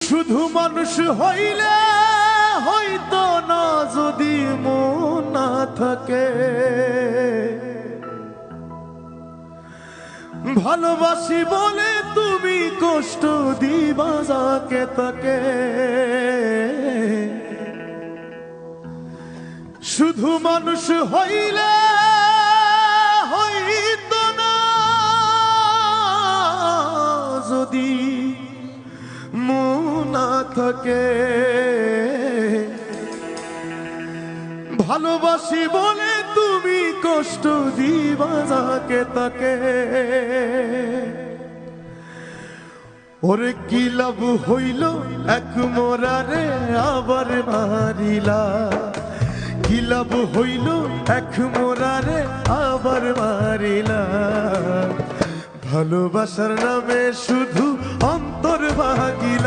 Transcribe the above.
শুধু মানুষ হইলে হইতো না যদি মন না থাকে। ভালোবাসি বলে তুমি কষ্ট দিবা যাকে তাকে। শুধু মানুষ হইলে হইতো না যদি মন না থাকে। ভালোবাসি বলে তুমি কষ্ট দিবা যাকে তাকে। ওরে কি লাভ হইল এক মোরারে আবার মারিলা। কি লাভ হইল এক মোরারে আবার মারিলা। ভালোবাসার নামে শুধু অন্তর ভাগিলা।